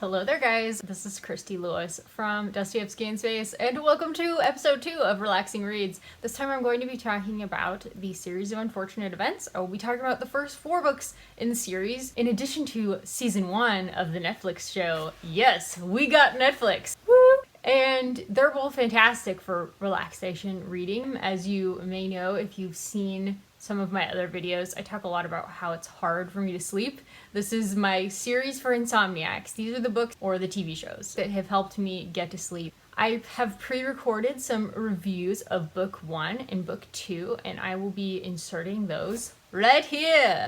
Hello there guys, this is Christy Lewis from Dostoevsky in Space, and welcome to episode 2 of Relaxing Reads. This time I'm going to be talking about the series of unfortunate events. I'll be talking about the first 4 books in the series, in addition to season 1 of the Netflix show. Yes, we got Netflix! Woo! And they're both fantastic for relaxation reading. As you may know if you've seen some of my other videos, I talk a lot about how it's hard for me to sleep. This is my series for Insomniacs. These are the books or the TV shows that have helped me get to sleep. I have pre-recorded some reviews of book 1 and book 2, and I will be inserting those right here.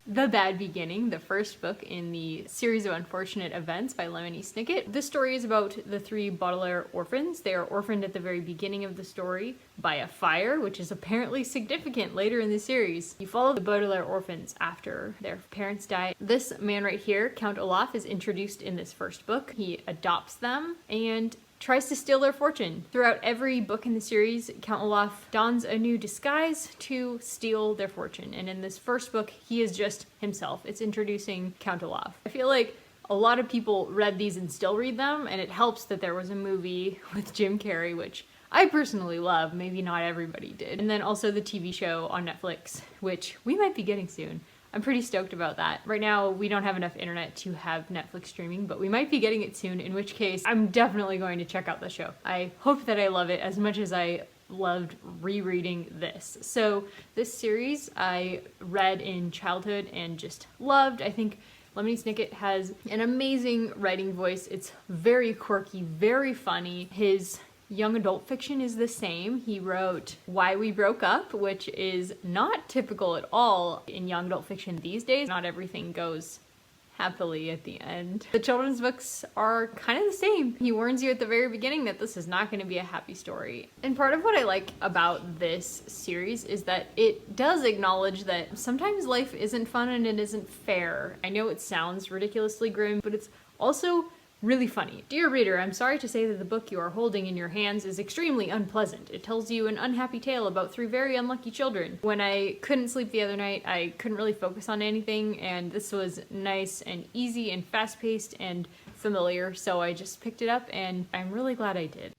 The Bad Beginning, the first book in the series of unfortunate events by Lemony Snicket. This story is about the 3 Baudelaire orphans. They are orphaned at the very beginning of the story by a fire, which is apparently significant later in the series. You follow the Baudelaire orphans after their parents die. This man right here, Count Olaf, is introduced in this first book. He adopts them and tries to steal their fortune. Throughout every book in the series, Count Olaf dons a new disguise to steal their fortune. And in this first book, he is just himself. It's introducing Count Olaf. I feel like a lot of people read these and still read them, and it helps that there was a movie with Jim Carrey, which I personally love. Maybe not everybody did. And then also the TV show on Netflix, which we might be getting soon. I'm pretty stoked about that. Right now, we don't have enough internet to have Netflix streaming, but we might be getting it soon, in which case I'm definitely going to check out the show. I hope that I love it as much as I loved rereading this. So this series I read in childhood and just loved. I think Lemony Snicket has an amazing writing voice. It's very quirky, very funny. His young adult fiction is the same. He wrote Why We Broke Up, which is not typical at all in young adult fiction these days. Not everything goes happily at the end. The children's books are kind of the same. He warns you at the very beginning that this is not going to be a happy story. And part of what I like about this series is that it does acknowledge that sometimes life isn't fun and it isn't fair. I know it sounds ridiculously grim, but it's also really funny. Dear reader, I'm sorry to say that the book you are holding in your hands is extremely unpleasant. It tells you an unhappy tale about 3 very unlucky children. When I couldn't sleep the other night, I couldn't really focus on anything, and this was nice and easy and fast-paced and familiar, so I just picked it up, and I'm really glad I did.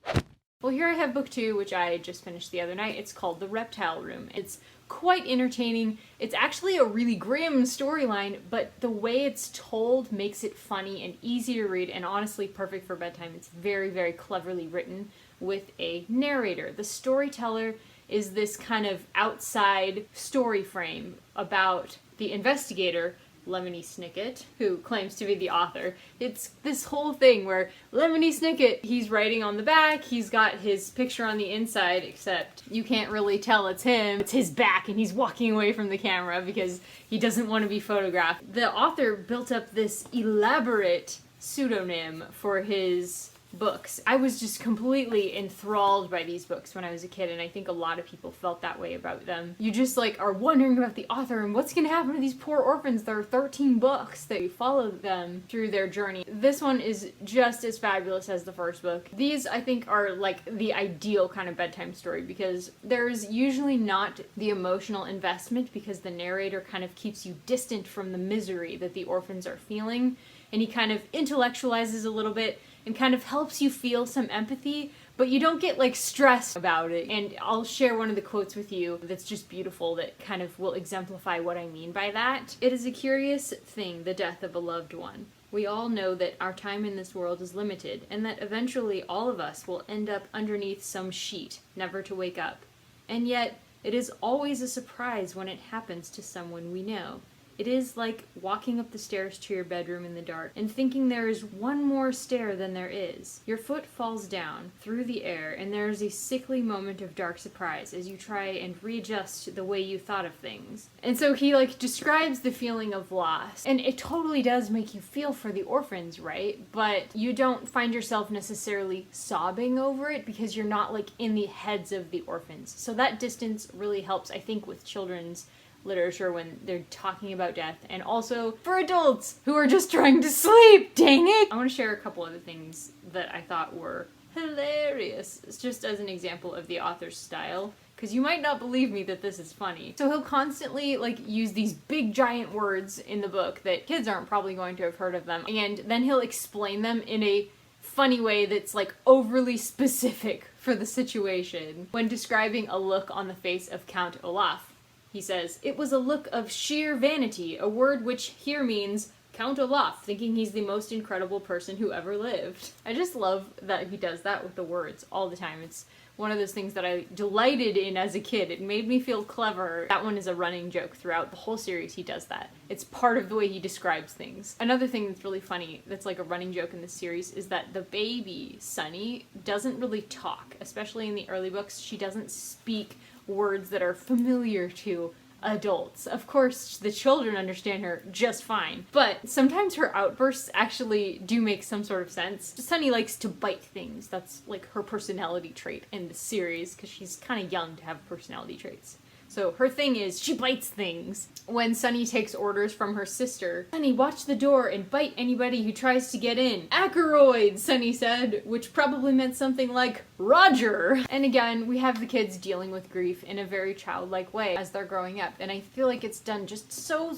Well, here I have book 2, which I just finished the other night. It's called The Reptile Room. It's quite entertaining. It's actually a really grim storyline, but the way it's told makes it funny and easy to read and honestly perfect for bedtime. It's very, very cleverly written with a narrator. The storyteller is this kind of outside story frame about the investigator, Lemony Snicket, who claims to be the author. It's this whole thing where Lemony Snicket, he's writing on the back, he's got his picture on the inside, except you can't really tell it's him. It's his back and he's walking away from the camera because he doesn't want to be photographed. The author built up this elaborate pseudonym for his books. I was just completely enthralled by these books when I was a kid, and I think a lot of people felt that way about them. You just are wondering about the author and what's gonna happen to these poor orphans. There are 13 books that you follow them through their journey. This one is just as fabulous as the first book. These, I think, are the ideal kind of bedtime story because there's usually not the emotional investment because the narrator kind of keeps you distant from the misery that the orphans are feeling, and he kind of intellectualizes a little bit and kind of helps you feel some empathy, but you don't get stressed about it. And I'll share one of the quotes with you that's just beautiful that kind of will exemplify what I mean by that. It is a curious thing, the death of a loved one. We all know that our time in this world is limited, and that eventually all of us will end up underneath some sheet, never to wake up. And yet, it is always a surprise when it happens to someone we know. It is like walking up the stairs to your bedroom in the dark and thinking there is one more stair than there is. Your foot falls down through the air and there is a sickly moment of dark surprise as you try and readjust the way you thought of things. And so he describes the feeling of loss. And it totally does make you feel for the orphans, right? But you don't find yourself necessarily sobbing over it because you're not in the heads of the orphans. So that distance really helps, I think, with children's literature when they're talking about death, and also for adults who are just trying to sleep. Dang it! I want to share a couple other things that I thought were hilarious, just as an example of the author's style. because you might not believe me that this is funny. So he'll constantly like use these big giant words in the book that kids aren't probably going to have heard of them, and then he'll explain them in a funny way that's like overly specific for the situation. When describing a look on the face of Count Olaf, he says, "It was a look of sheer vanity, a word which here means Count Olaf, thinking he's the most incredible person who ever lived." I just love that he does that with the words all the time. It's one of those things that I delighted in as a kid. It made me feel clever. That one is a running joke throughout the whole series. He does that. It's part of the way he describes things. Another thing that's really funny, that's like a running joke in this series, is that the baby, Sunny, doesn't really talk. Especially in the early books, she doesn't speak words that are familiar to adults. Of course, the children understand her just fine, but sometimes her outbursts actually do make some sort of sense. Sunny likes to bite things. That's like her personality trait in the series, because she's kind of young to have personality traits. So her thing is she bites things. When Sunny takes orders from her sister, "Sunny, watch the door and bite anybody who tries to get in." "Ackroyd," Sunny said, which probably meant something like Roger. And again, we have the kids dealing with grief in a very childlike way as they're growing up, and I feel like it's done just so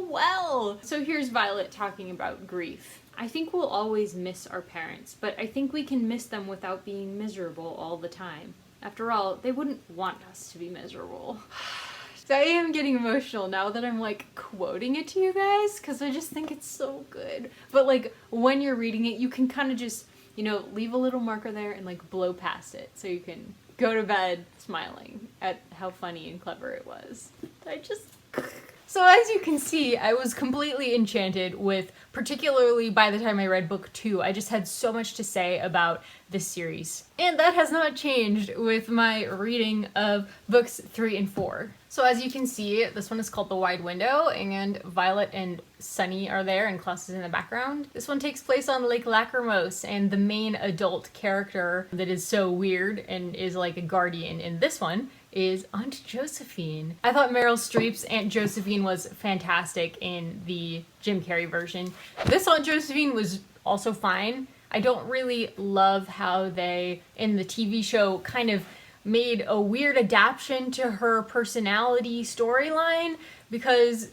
well. So here's Violet talking about grief. "I think we'll always miss our parents, but I think we can miss them without being miserable all the time. After all, they wouldn't want us to be miserable." So I am getting emotional now that I'm like quoting it to you guys, because I just think it's so good. But like when you're reading it, you can kind of just, you know, leave a little marker there and like blow past it so you can go to bed smiling at how funny and clever it was. So as you can see, I was completely enchanted with, particularly by the time I read book 2, I just had so much to say about this series. And that has not changed with my reading of books 3 and 4. So as you can see, this one is called The Wide Window, and Violet and Sunny are there, and Klaus is in the background. This one takes place on Lake Lachrymose, and the main adult character that is so weird and is like a guardian in this one is Aunt Josephine. I thought Meryl Streep's Aunt Josephine was fantastic in the Jim Carrey version. This Aunt Josephine was also fine. I don't really love how they, in the TV show, kind of made a weird adaptation to her personality storyline, because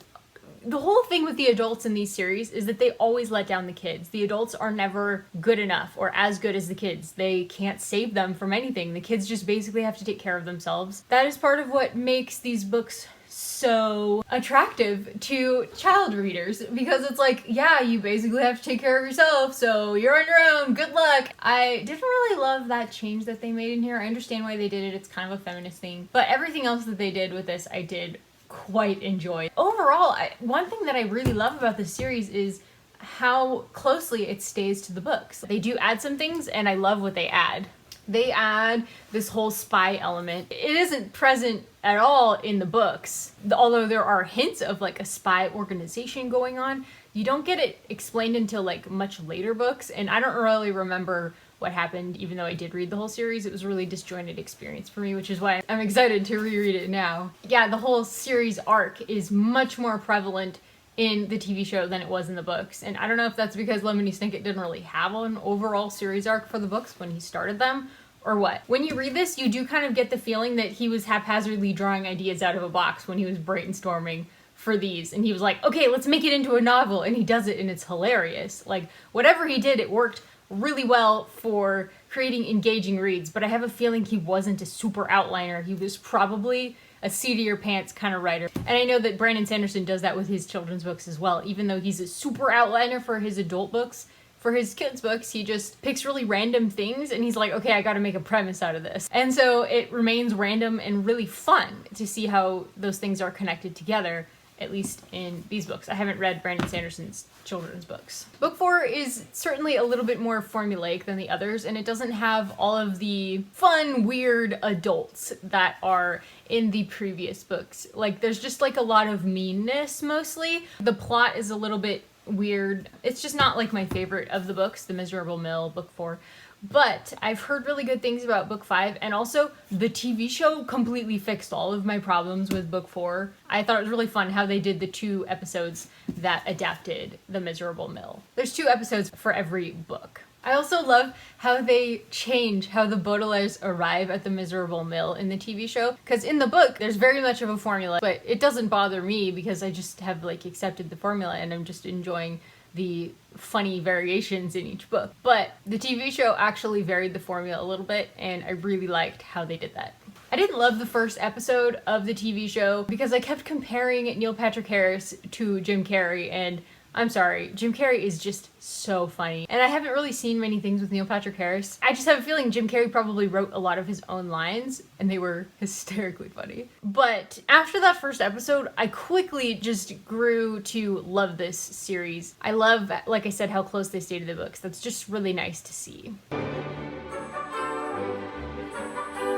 the whole thing with the adults in these series is that they always let down the kids. The adults are never good enough or as good as the kids. They can't save them from anything. The kids just basically have to take care of themselves. That is part of what makes these books so attractive to child readers, because it's like, yeah, you basically have to take care of yourself, so you're on your own, good luck. I didn't really love that change that they made in here. I understand why they did it, it's kind of a feminist thing, but everything else that they did with this, I did quite enjoy. Overall, one thing that I really love about this series is how closely it stays to the books. They do add some things, and I love what they add. They add this whole spy element. It isn't present at all in the books, although there are hints of like a spy organization going on. You don't get it explained until like much later books, and I don't really remember what happened, even though I did read the whole series. It was a really disjointed experience for me, which is why I'm excited to reread it now. Yeah, the whole series arc is much more prevalent in the TV show than it was in the books, and I don't know if that's because Lemony Snicket didn't really have an overall series arc for the books when he started them, or what. When you read this, you do kind of get the feeling that he was haphazardly drawing ideas out of a box when he was brainstorming for these, and he was like, okay, let's make it into a novel, and he does it, and it's hilarious. Like, whatever he did, it worked really well for creating engaging reads, but I have a feeling he wasn't a super outliner. He was probably a seat-of-your pants kind of writer. And I know that Brandon Sanderson does that with his children's books as well. Even though he's a super outliner for his adult books, for his kids' books, he just picks really random things and he's like, okay, I gotta make a premise out of this. And so it remains random and really fun to see how those things are connected together, at least in these books. I haven't read Brandon Sanderson's children's books. Book 4 is certainly a little bit more formulaic than the others, and it doesn't have all of the fun, weird adults that are in the previous books. Like, there's just like a lot of meanness mostly. The plot is a little bit weird. It's just not like my favorite of the books, The Miserable Mill, book 4. But I've heard really good things about book 5, and also the TV show completely fixed all of my problems with book 4. I thought it was really fun how they did the 2 episodes that adapted The Miserable Mill. There's 2 episodes for every book. I also love how they change how the Baudelaires arrive at the miserable mill in the TV show. Because in the book, there's very much of a formula, but it doesn't bother me because I just have like accepted the formula and I'm just enjoying the funny variations in each book. But the TV show actually varied the formula a little bit, and I really liked how they did that. I didn't love the first episode of the TV show because I kept comparing Neil Patrick Harris to Jim Carrey, and I'm sorry, Jim Carrey is just so funny. And I haven't really seen many things with Neil Patrick Harris. I just have a feeling Jim Carrey probably wrote a lot of his own lines, and they were hysterically funny. But after that first episode, I quickly just grew to love this series. I love, like I said, how close they stay to the books. That's just really nice to see.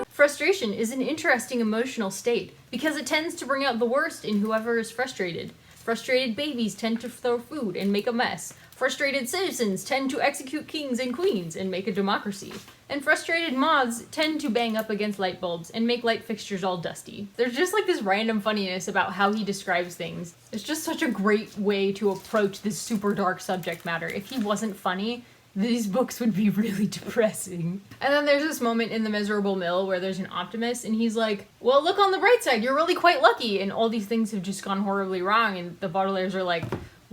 Frustration is an interesting emotional state because it tends to bring out the worst in whoever is frustrated. Frustrated babies tend to throw food and make a mess. Frustrated citizens tend to execute kings and queens and make a democracy. And frustrated moths tend to bang up against light bulbs and make light fixtures all dusty. There's just like this random funniness about how he describes things. It's just such a great way to approach this super dark subject matter. If he wasn't funny, these books would be really depressing. And then there's this moment in the miserable mill where there's an optimist and he's like, well, look on the bright side, you're really quite lucky, and all these things have just gone horribly wrong. And the Baudelaires are like,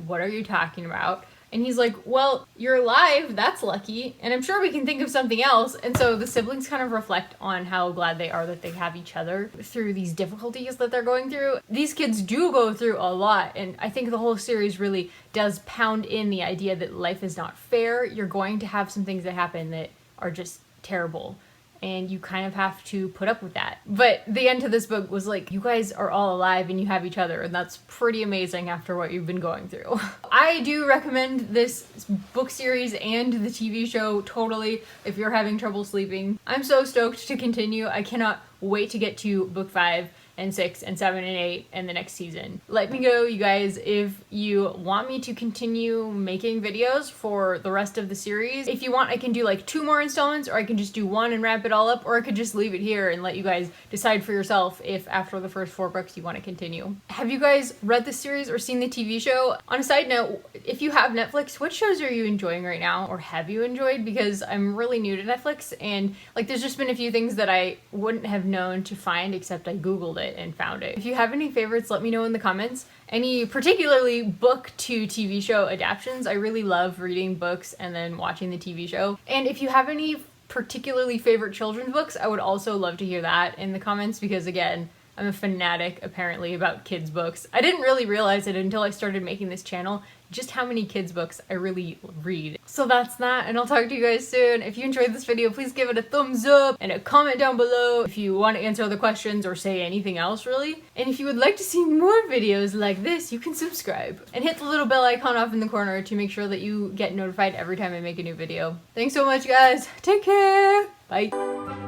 what are you talking about? And he's like, well, you're alive, that's lucky, and I'm sure we can think of something else. And so the siblings kind of reflect on how glad they are that they have each other through these difficulties that they're going through. These kids do go through a lot, and I think the whole series really does pound in the idea that life is not fair. You're going to have some things that happen that are just terrible, and you kind of have to put up with that. But the end of this book was like, you guys are all alive and you have each other, and that's pretty amazing after what you've been going through. I do recommend this book series and the TV show totally if you're having trouble sleeping. I'm so stoked to continue. I cannot wait to get to book 5 and 6 and 7 and 8 and the next season. Let me know, you guys, if you want me to continue making videos for the rest of the series. If you want, I can do like 2 more installments, or I can just do 1 and wrap it all up, or I could just leave it here and let you guys decide for yourself if after the first 4 books you want to continue. Have you guys read the series or seen the TV show? On a side note, if you have Netflix, what shows are you enjoying right now, or have you enjoyed? Because I'm really new to Netflix, and like there's just been a few things that I wouldn't have known to find except I Googled it and found it. If you have any favorites, let me know in the comments. Any particularly book to TV show adaptions. I really love reading books and then watching the TV show. And if you have any particularly favorite children's books, I would also love to hear that in the comments, because again, I'm a fanatic apparently about kids books. I didn't really realize it until I started making this channel, just how many kids books I really read. So that's that, and I'll talk to you guys soon. If you enjoyed this video, please give it a thumbs up and a comment down below if you want to answer other questions or say anything else really. And if you would like to see more videos like this, you can subscribe and hit the little bell icon off in the corner to make sure that you get notified every time I make a new video. Thanks so much, guys. Take care. Bye.